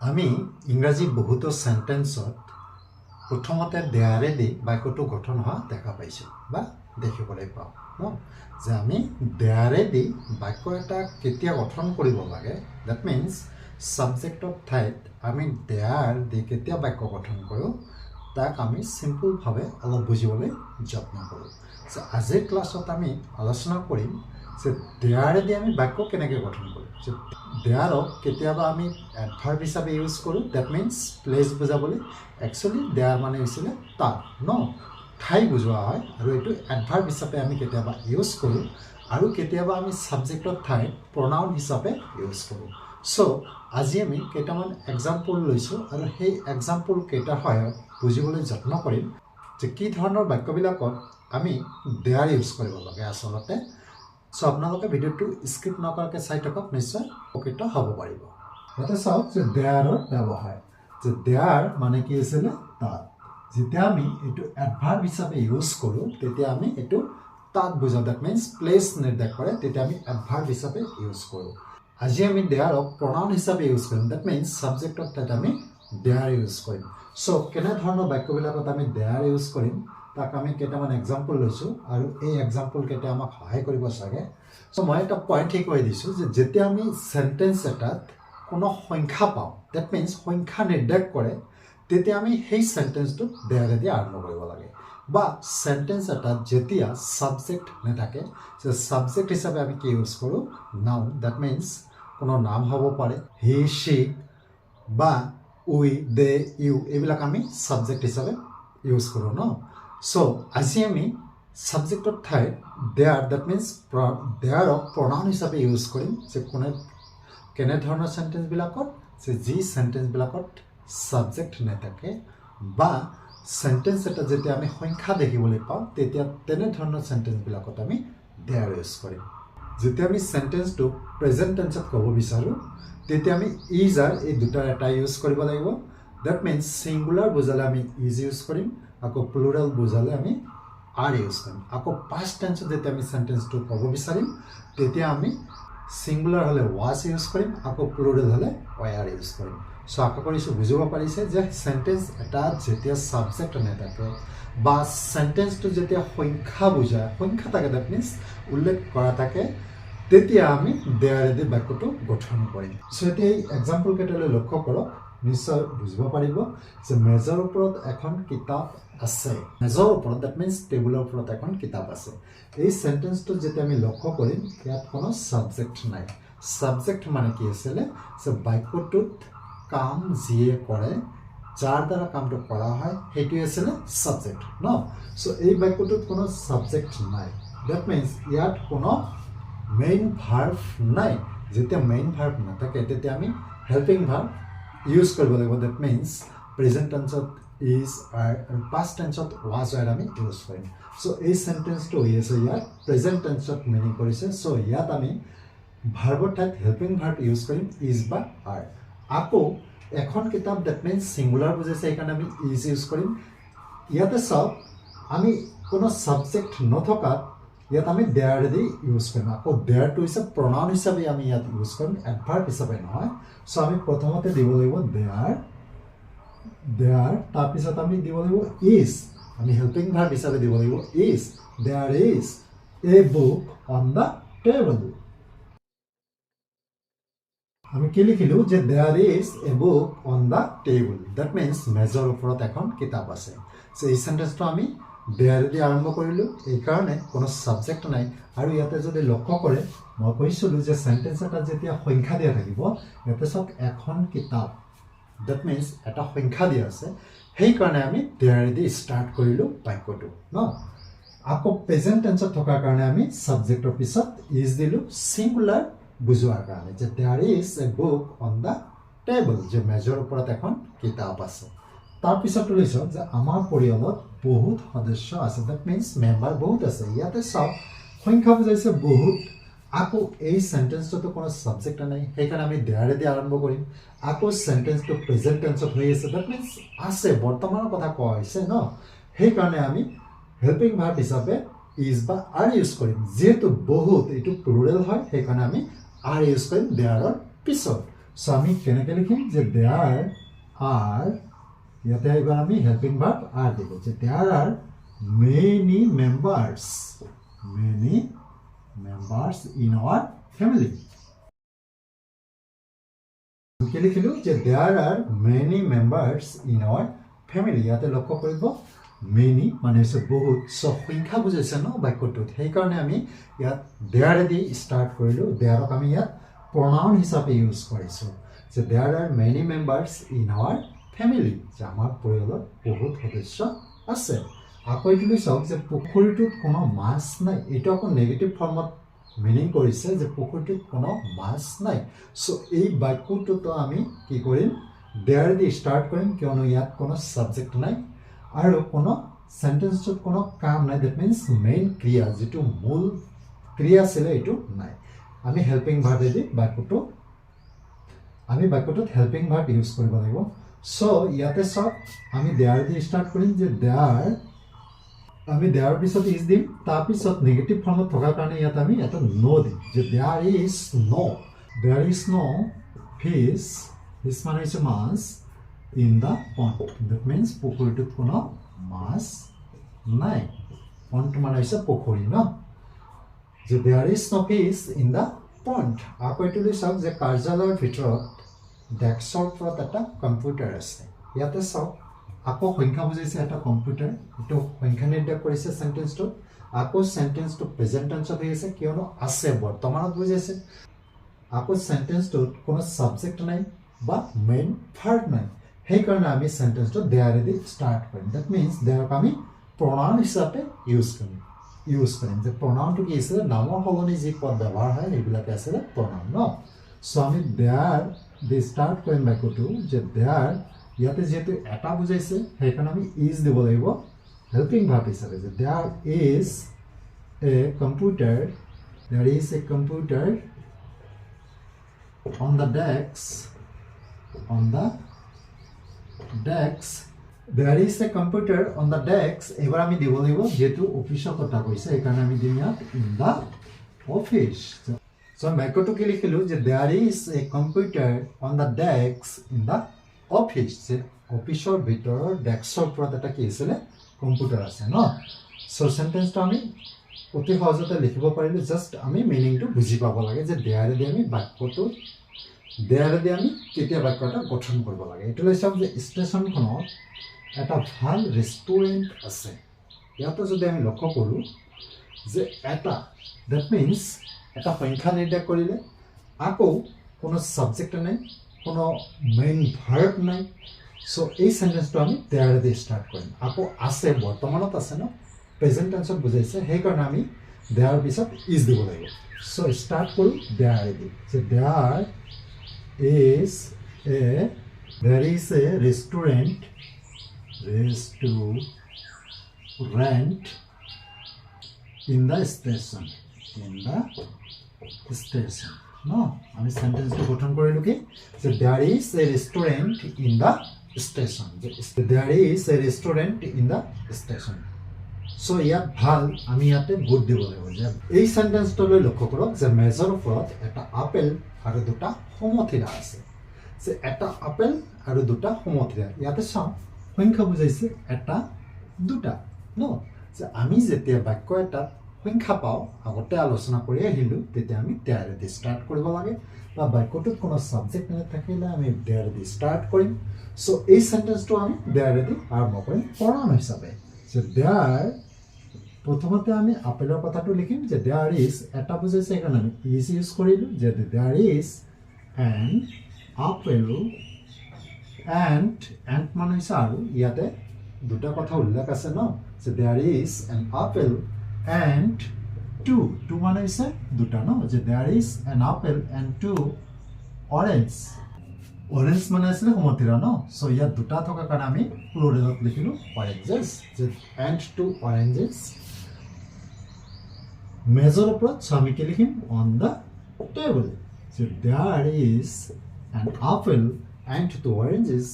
আমি ইংৰাজী বহুতো সেন্টেন্সত প্ৰথমতে দেয়াৰে দি বাক্যটো গঠন হোৱা দেখা পাইছোঁ বা দেখিবলৈ পাওঁ ন যে আমি দেয়াৰে দি বাক্য এটা কেতিয়া গঠন কৰিব লাগে দ্যাট মিন্স সাবজেক্টৰ ঠাইত আমি দেয়াৰ দি কেতিয়া বাক্য গঠন কৰোঁ তাক আমি সিম্পলভাৱে অলপ বুজিবলৈ যত্ন কৰোঁ যে আজিৰ ক্লাছত আমি আলোচনা কৰিম যে দেয়াৰে দি আমি বাক্য কেনেকৈ গঠন কৰোঁ যে দেয়াৰক কেতিয়াবা আমি এডভাৰ্ব হিচাপে ইউজ কৰোঁ দ্যাট মিন্স প্লেচ বুজাবলৈ একচুৱেলি দেয়াৰ মানে হৈছিলে তাত ন ঠাই বুজোৱা হয় আৰু এইটো এডভাৰ্ব হিচাপে আমি কেতিয়াবা ইউজ কৰোঁ আৰু কেতিয়াবা আমি সাবজেক্টৰ ঠাইত প্ৰনাউন হিচাপে ইউজ কৰোঁ চ' আজি আমি কেইটামান এক্সাম্পল লৈছোঁ আৰু সেই এক্সাম্পল কেইটাৰ সহায়ত বুজিবলৈ যত্ন কৰিম যে কি ধৰণৰ বাক্যবিলাকত আমি দেয়াৰ ইউজ কৰিব লাগে আচলতে চ' আপোনালোকে ভিডিঅ'টো স্কিপ নকৰাকৈ চাই থাকক নিশ্চয় উপকৃত হ'ব পাৰিব ইয়াতে চাওক যে দেয়াৰৰ ব্যৱহাৰ যে দেয়াৰ মানে কি আছিলে তাত যেতিয়া আমি এইটো এডভাৰ্ব হিচাপে ইউজ কৰোঁ তেতিয়া আমি এইটো তাত বুজাওঁ দ্যাট মিন্স প্লেচ নিৰ্দেশ কৰে তেতিয়া আমি এডভাৰ্ব হিচাপে ইউজ কৰোঁ আজি আমি দেয়াৰক প্ৰনাউন হিচাপে ইউজ কৰিম দ্যাট মিন্স সাবজেক্টৰ ঠাইত আমি দেয়াৰ ইউজ কৰিম চ' কেনেধৰণৰ বাক্যবিলাকত আমি দেয়াৰ ইউজ কৰিম তাক আমি কেইটামান এক্সাম্পল লৈছোঁ আৰু এই এক্সাম্পল কেইটা আমাক সহায় কৰিব চাগে চ' মই এটা পইণ্ট ঠিক কৰি দিছোঁ যে যেতিয়া আমি চেণ্টেন্স এটাত কোনো সংখ্যা পাওঁ দ্যাট মিন্স সংখ্যা নিৰ্দেশ কৰে তেতিয়া আমি সেই চেণ্টেন্সটোক দেয়াৰেদি আৰম্ভ কৰিব লাগে বা চেণ্টেন্স এটাত যেতিয়া সাবজেক্ট নাথাকে যে সাবজেক্ট হিচাপে আমি কি ইউজ কৰোঁ নাউন দ্যাট মিন্স কোনো নাম হ'ব পাৰে হি শ্বি বা উই দে ইউ এইবিলাক আমি সাবজেক্ট হিচাপে ইউজ কৰোঁ ন চ' আজি আমি সাবজেক্টৰ ঠাইত দেয়াৰ দ্যাট মিন্স দেয়াৰক প্ৰনাউন হিচাপে ইউজ কৰিম যে কেনেধৰণৰ চেণ্টেন্সবিলাকত যে যি চেণ্টেন্সবিলাকত সাবজেক্ট নাথাকে বা চেণ্টেন্স এটা যেতিয়া আমি সংখ্যা দেখিবলৈ পাওঁ তেতিয়া তেনেধৰণৰ চেণ্টেন্সবিলাকত আমি দেয়াৰ ইউজ কৰিম যেতিয়া আমি চেণ্টেন্সটো প্ৰেজেণ্ট টেন্সত ক'ব বিচাৰোঁ তেতিয়া আমি ইজ আৰ এই দুটাৰ এটা ইউজ কৰিব লাগিব দ্যাট মিন্স ছিংগুলাৰ বুজালে আমি ইজ ইউজ কৰিম আকৌ প্লুৰেল বুজালে আমি আৰ ইউজ কৰিম আকৌ পাষ্ট টেন্সত যেতিয়া আমি চেণ্টেন্সটো ক'ব বিচাৰিম তেতিয়া আমি ছিংগুলাৰ হ'লে ৱাজ ইউজ কৰিম আকৌ প্লুৰেল হ'লে ৱায়াৰ ইউজ কৰিম চ' আশা কৰিছোঁ বুজিব পাৰিছে যে চেণ্টেন্স এটাত যেতিয়া ছাবজেক্ট নাথাকে বা চেণ্টেন্সটো যেতিয়া সংখ্যা বুজায় সংখ্যা থাকে দ্যাট মিন্স উল্লেখ কৰা থাকে তেতিয়া আমি দেয়াৰেদি বাক্যটো গঠন কৰিম চ' এতিয়া এই এক্সাম্পল কেইটালৈ লক্ষ্য কৰক নিশ্চয় বুজিব পাৰিব যে মেজৰ ওপৰত এখন কিতাপ আছে মেজৰ ওপৰত দ্যাট মিন্স টেবুলৰ ওপৰত এখন কিতাপ আছে এই চেণ্টেন্সটো যেতিয়া আমি লক্ষ্য কৰিম ইয়াত কোনো ছাবজেক্ট নাই ছাবজেক্ট মানে কি আছিলে যে বাক্যটোত কাম যিয়ে কৰে যাৰ দ্বাৰা কামটো কৰা হয় সেইটোৱে আছিলে ছাবজেক্ট ন চ' এই বাক্যটোত কোনো ছাবজেক্ট নাই দ্যাট মিন্স ইয়াত কোনো মেইন ভাৰ্ব নাই যেতিয়া মেইন ভাৰ্ব নাথাকে তেতিয়া আমি হেল্পিং ভাৰ্ব ইউজ কৰিব লাগিব দ্যাট মিন্স প্ৰেজেণ্ট টেন্সত ইজ আৰ আৰু পাষ্ট টেন্সত ৱাজ আৰ আমি ইউজ কৰিম চ' এই চেণ্টেন্সটো হৈ আছে ইয়াত প্ৰেজেণ্ট টেন্সত মিনিং কৰিছে চ' ইয়াত আমি ভাৰ্বৰ ঠাইত হেল্পিং ভাৰ্ব ইউজ কৰিম ইজ বা আৰ আকৌ এখন কিতাপ দ্যাট মিন্স ছিংগুলাৰ বুজাইছে সেইকাৰণে আমি ইজ ইউজ কৰিম ইয়াতে চাওক আমি কোনো ছাবজেক্ট নথকাত ইয়াত আমি দেয়াৰেদি ইউজ কৰিম আকৌ দেয়াৰটো হৈছে প্ৰনাউন হিচাপে আমি ইয়াত ইউজ কৰিম এডভাৰ্ব হিচাপে নহয় চ' আমি প্ৰথমতে দিব লাগিব দেয়াৰ তাৰপিছত আমি দিব লাগিব ইজ আমি হেল্পিং ভাৰ্ব হিচাপে দিব লাগিব is there is a book on the table আমি কি লিখিলোঁ যে there is a book on the table that means মেজৰ ওপৰত এখন কিতাপ আছে চ' এই চেণ্টেন্সটো আমি দেয়াৰেদি আৰম্ভ কৰিলোঁ এইকাৰণে কোনো ছাবজেক্ট নাই আৰু ইয়াতে যদি লক্ষ্য কৰে মই কৈছিলোঁ যে চেণ্টেন্স এটা যেতিয়া সংখ্যা দিয়া থাকিব ইয়াতে চাওক এখন কিতাপ দ্যাট মিন্স এটা সংখ্যা দিয়া আছে সেইকাৰণে আমি দেয়াৰেদি ষ্টাৰ্ট কৰিলোঁ বাক্যটো ন আকৌ প্ৰেজেণ্ট টেন্সত থকাৰ কাৰণে আমি ছাবজেক্টৰ পিছত ইজ দিলোঁ ছিংগুলাৰ বুজোৱাৰ কাৰণে যে there is a book on the table যে মেজৰ ওপৰত এখন কিতাপ আছে তাৰপিছত লৈছোঁ যে আমাৰ পৰিয়ালত বহুত সদস্য আছে দ্যাট মিন্স মেম্বাৰ বহুত আছে ইয়াতে চাওক সংখ্যা বুজাইছে বহুত আকৌ এই চেণ্টেন্সটোতো কোনো ছাবজেক্ট নাই সেইকাৰণে আমি দেয়াৰেদি আৰম্ভ কৰিম আকৌ চেণ্টেন্সটো প্ৰেজেণ্ট টেন্সত হৈ আছে দ্যাট মিন্স আছে বৰ্তমানৰ কথা কোৱা হৈছে ন সেইকাৰণে আমি হেল্পিং ভাৰ্ব হিচাপে ইজ বা আৰ ইউজ কৰিম যিহেতু বহুত এইটো প্লুৰেল হয় সেইকাৰণে আমি আৰ ইউজ কৰিম দেয়াৰৰ পিছত সো আমি কেনেকৈ লিখিম যে দেয়াৰ আৰ ইয়াতে এবাৰ আমি হেল্পিং ভাৰ্ব আৰ দিব যে there are many members in our family কি লিখিলোঁ যে there are many members in our family ইয়াতে লক্ষ্য কৰিব মেনি মানে হৈছে বহুত চ' সংখ্যা বুজাইছে ন বাক্যটোত সেইকাৰণে আমি ইয়াত দেয়াৰেদি ষ্টাৰ্ট কৰিলোঁ দেয়াৰক আমি ইয়াত প্ৰনাউন হিচাপে ইউজ কৰিছোঁ যে there are many members in our family যে আমাৰ পৰিয়ালত বহুত সদস্য আছে আকৌ এইটো চাওক যে পুখুৰীটোত কোনো মাছ নাই এইটো আকৌ নেগেটিভ ফৰ্মত মিনিং কৰিছে যে পুখুৰীটোত কোনো মাছ নাই চ' এই বাক্যটোতো আমি কি কৰিম দেয়াৰেদি ষ্টাৰ্ট কৰিম কিয়নো ইয়াত কোনো ছাবজেক্ট নাই আৰু কোনো সেন্টেন্সত কোনো কাম নাই দ্যাট মিন্স মেইন ক্ৰিয়া যেটো মূল ক্ৰিয়া আছিলে এইটো নাই আমি হেল্পিং ভাৰ্বেদি বাক্যটোত হেল্পিং ভাৰ্ব ইউজ কৰিব লাগিব চ' ইয়াতে চাওক আমি দেয়াৰেদি ষ্টাৰ্ট কৰিম যে দেয়াৰ আমি দেয়াৰ পিছত ইজ দিম তাৰপিছত নেগেটিভ ফৰ্মত থকাৰ কাৰণে ইয়াত আমি এটা ন' দিম যে দেয়াৰ ইজ ন' ফিছ মানে হৈছে মাছ in the pond that means পুখুৰীটোত কোনো মাছ নাই pond মানে হৈছে পুখুৰী ন যে there is no fish in the pond আকৌ এইটো চাওক যে কাৰ্যালয়ৰ ভিতৰত ডেস্কৰ ওপৰত এটা কম্পিউটাৰ আছে ইয়াতে চাওক আকৌ সংখ্যা বুজাইছে এটা কম্পিউটাৰ এইটো সংখ্যা নিৰ্দেশ কৰিছে সেন্টেন্সটোত আকৌ সেন্টেন্সটো প্ৰেজেন্ট টেন্সত হৈ আছে কিয়নো আছে বৰ্তমানত বুজাইছে আকৌ সেন্টেন্সটোত কোনো ছাবজেক্ট নাই বা মেইন ভাৰ্ব নাই সেইকাৰণে আমি সেন্টেন্সটো দেয়াৰেদি ষ্টাৰ্ট কৰিম দ্যাট মিন্স দেয়াৰক আমি প্ৰনাউন হিচাপে ইউজ কৰিম যে প্ৰনাউনটো কি আছিলে নামৰ সলনি যি পদ ব্যৱহাৰ হয় সেইবিলাকে আছিলে প্ৰনাউন ন চ' আমি দেয়াৰ দি ষ্টাৰ্ট কৰিম বাক্যটো যে দেয়াৰ ইয়াতে যিহেতু এটা বুজাইছে সেইকাৰণে আমি ইজ দিব লাগিব হেল্পিং ভাৰ্ব হিচাপে যে there is a computer on the desk there is a computer on the desk এবাৰ আমি দিব লাগিব যেটো অফিসৰ কথা কৈছে সেইকাৰণে আমি দিম ইয়াত in the office so বাক্যটো কি লিখিলো যে there is a computer on the desk in the office যে অফিসৰ ভিতৰৰ ডেস্কৰ ওপৰত এটা কি আছে কম্পিউটাৰ আছে ন so সেন্টেন্সটো আমি অতি সহজতে লিখিব পাৰিলে জাস্ট আমি মিনিংটো বুজি পাব লাগে যে দেয়াৰেদি আমি বাক্যটো দেয়াৰেদি আমি কেতিয়া বাক্য এটা গঠন কৰিব লাগে এইটো চাওক যে ষ্টেচনখনত এটা ভাল ৰেষ্টুৰেণ্ট আছে ইয়াতে যদি আমি লক্ষ্য কৰোঁ যে এটা দ্যাট মিন্স এটা সংখ্যা নিৰ্দেশ কৰিলে আকৌ কোনো ছাবজেক্ট নাই কোনো মেইন ভাৰ্ব নাই চ' এই সেন্টেন্সটো আমি দেয়াৰেদি ষ্টাৰ্ট কৰিম আকৌ আছে বৰ্তমানত আছে ন প্ৰেজেন্ট টেন্সত বুজাইছে সেইকাৰণে আমি দেয়াৰ পিছত ইজ দিব লাগিব চ' ষ্টাৰ্ট কৰোঁ দেয়াৰেদি যে there there is a restaurant in the station no আমি সেন্টেন্সটো গঠন কৰিলো কি যে there is a restaurant in the station there is a restaurant in the station so ইয়াত ভাল আমি ইয়াতে গুড দিব লাগিব যে এই সেন্টেন্সটোলৈ লক্ষ্য কৰক যে মেজৰ ওপৰত এটা আপেল আৰু দুটা সমথিৰা আছে যে এটা আপেল আৰু দুটা সমথিৰা ইয়াতে চাওঁ সংখ্যা বুজাইছে এটা দুটা ন যে আমি যেতিয়া বাক্য এটা সংখ্যা পাওঁ আগতে আলোচনা কৰি আহিলোঁ তেতিয়া আমি দেয়াৰেদি ষ্টাৰ্ট কৰিব লাগে বা বাক্যটোত কোনো ছাবজেক্ট নাথাকিলে আমি দেয়াৰেদি ষ্টাৰ্ট কৰিম চ' এই সেন্টেন্সটো আমি দেয়াৰেদি আৰম্ভ কৰিম প্ৰনাউন হিচাপে যে দেয়াৰ প্ৰথমতে আমি আপেলৰ কথাটো লিখিম যে দেয়াৰ ইজ এটা বুজাইছে সেইকাৰণে আমি ইজ ইউজ কৰিলোঁ যে there is an apple and মানে হৈছে আৰু ইয়াতে দুটা কথা উল্লেখ আছে ন যে there is an apple and two মানে হৈছে দুটা ন যে there is an apple and two orange মানে আছিলে সমথিৰা ন চ' ইয়াত দুটা থকাৰ কাৰণে আমি প্লুৰেলত লিখিলোঁ অৰেঞ্জেছ যে এণ্ড টু অৰেঞ্জেছ মেজৰ ওপৰত চ' আমি কি লিখিম অন দ্য টেবল যে there is an apple and two oranges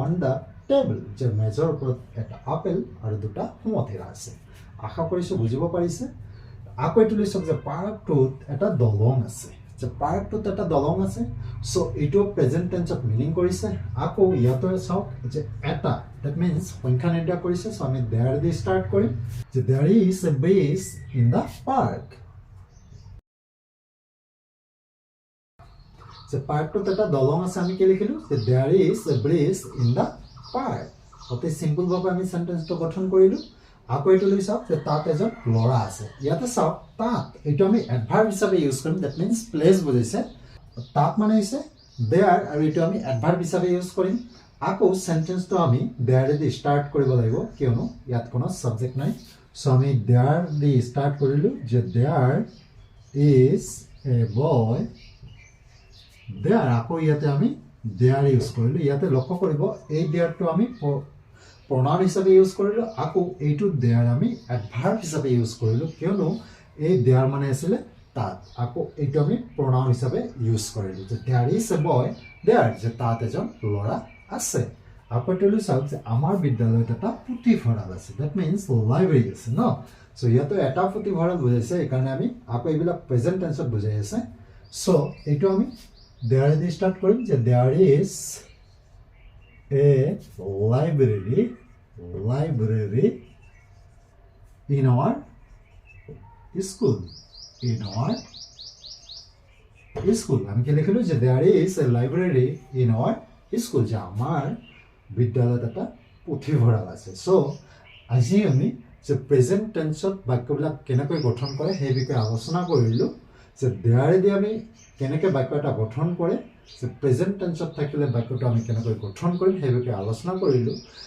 on the table যে মেজৰ ওপৰত এটা আপেল আৰু দুটা সমথিৰা আছে আশা কৰিছোঁ বুজিব পাৰিছে আকৌ এইটো লৈ চাওক যে পাৰ্কটোত এটা দলং আছে যে পাৰ্কটোত এটা দলং আছে সো এইটো প্ৰেজেন্ট টেন্সত মিনিং কৰিছে আকৌ ইয়াতে চাওক যে এটা দ্যাট মিন্স সংখ্যা নিৰ্ধাৰণ কৰিছে সো আমি দেয়াৰ দি ষ্টাৰ্ট কৰিম যে there is a bridge in the park যে পাৰ্কটোত এটা দলং আছে আমি কি লিখিলো যে there is a bridge in the park অতি সিম্পল ভাৱে আমি সেন্টেন্সটো গঠন কৰিলো আকৌ এইটো লৈ চাওক যে তাত এজন লৰা আছে ইয়াতে চাওক তাত এইটো আমি এডভাৰ্ব হিচাপে ইউজ কৰিম দ্যাট মিন্স প্লেস বুজাইছে তাত মানে হৈছে দেয়াৰ আৰু এইটো আমি এডভাৰ্ব হিচাপে ইউজ কৰিম আকৌ সেন্টেন্সটো আমি দেয়াৰ দি ষ্টাৰ্ট কৰিব লাগিব কিয়নো ইয়াত কোনো সাবজেক্ট নাই সো আমি দেয়াৰ দি ষ্টাৰ্ট কৰিলো যে there is a boy there আকৌ ইয়াতে আমি দেয়াৰ ইউজ কৰিলো ইয়াতে লক্ষ্য কৰিব এই দেয়াৰটো আমি pronoun হিচাপে ইউজ কৰিলো আকৌ এইটো দেয়াৰ আমি এডভাৰ্ব হিচাপে ইউজ কৰিলো কিয়নো এই দেয়াৰ মানে আছিল তাত আকৌ এইটো আমি pronoun হিচাপে ইউজ কৰিলো যে there is a boy there যে তাত এজন লৰা আছে আকৌ এইটো চাওক যে আমাৰ বিদ্যালয়ত এটা পুথিভঁৰাল আছে দ্যাট মিন্স লাইব্ৰেৰী আছে ন সো ইয়াতে এটা পুথিভঁৰাল বুজাইছে এইকাৰণে আমি আকৌ এইবিলাক প্ৰেজেন্ট টেন্সত বুজাই আছে সো এইটো আমি দেয়াৰ দি ষ্টাৰ্ট কৰিম যে there is a library in our school আমি কি লিখিলো যে there is a library in our school যে আমাৰ বিদ্যালয়ত এটা পুথিভঁৰাল আছে সো আজি আমি যে প্ৰেজেন্ট টেন্সত বাক্যবিলাক কেনেকৈ গঠন কৰে সেই বিষয়ে আলোচনা কৰিলো যে there দি আমি কেনেকৈ বাক্য এটা গঠন কৰে যে প্ৰেজেন্ট টেন্সত থাকিলে বাক্যটো আমি কেনেকৈ গঠন কৰিম সেই বিষয়ে আলোচনা কৰিলো